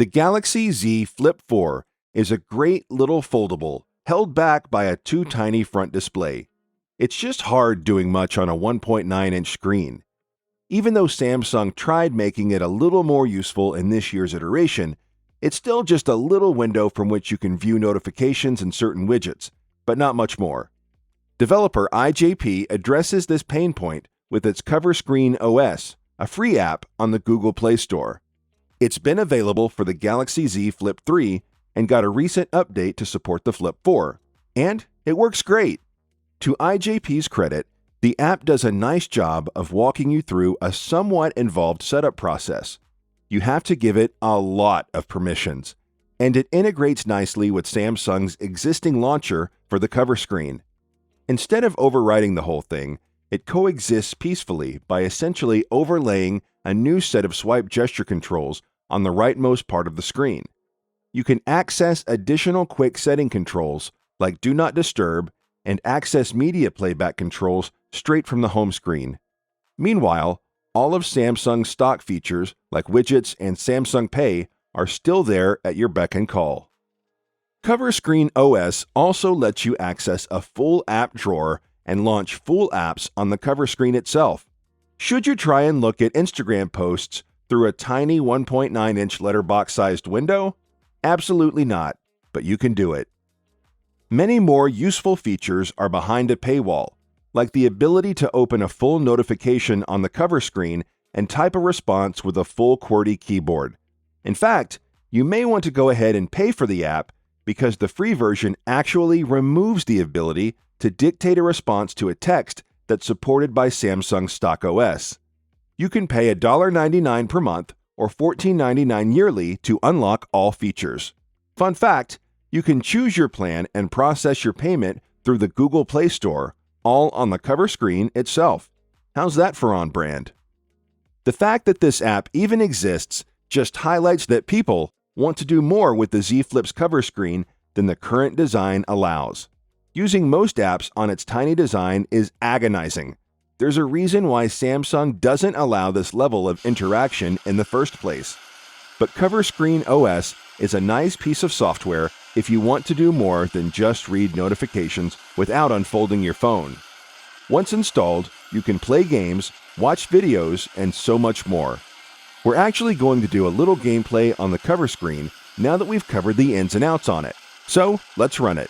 The Galaxy Z Flip 4 is a great little foldable, held back by a too tiny front display. It's just hard doing much on a 1.9-inch screen. Even though Samsung tried making it a little more useful in this year's iteration, it's still just a little window from which you can view notifications and certain widgets, but not much more. Developer IJP addresses this pain point with its Cover Screen OS, a free app on the Google Play Store. It's been available for the Galaxy Z Flip 3 and got a recent update to support the Flip 4, and it works great. To IJP's credit, the app does a nice job of walking you through a somewhat involved setup process. You have to give it a lot of permissions, and it integrates nicely with Samsung's existing launcher for the cover screen. Instead of overriding the whole thing, it coexists peacefully by essentially overlaying a new set of swipe gesture controls on the rightmost part of the screen. You can access additional quick setting controls like Do Not Disturb and access media playback controls straight from the home screen. Meanwhile, all of Samsung's stock features like widgets and Samsung Pay are still there at your beck and call. Cover Screen OS also lets you access a full app drawer and launch full apps on the cover screen itself. Should you try and look at Instagram posts through a tiny 1.9-inch letterbox-sized window? Absolutely not, but you can do it. Many more useful features are behind a paywall, like the ability to open a full notification on the cover screen and type a response with a full QWERTY keyboard. In fact, you may want to go ahead and pay for the app because the free version actually removes the ability to dictate a response to a text that's supported by Samsung stock OS. You can pay $1.99 per month or $14.99 yearly to unlock all features. Fun fact, you can choose your plan and process your payment through the Google Play Store, all on the cover screen itself. How's that for on brand? The fact that this app even exists just highlights that people want to do more with the Z Flip's cover screen than the current design allows. Using most apps on its tiny design is agonizing. There's a reason why Samsung doesn't allow this level of interaction in the first place. But Cover Screen OS is a nice piece of software if you want to do more than just read notifications without unfolding your phone. Once installed, you can play games, watch videos, and so much more. We're actually going to do a little gameplay on the cover screen now that we've covered the ins and outs on it. So, let's run it.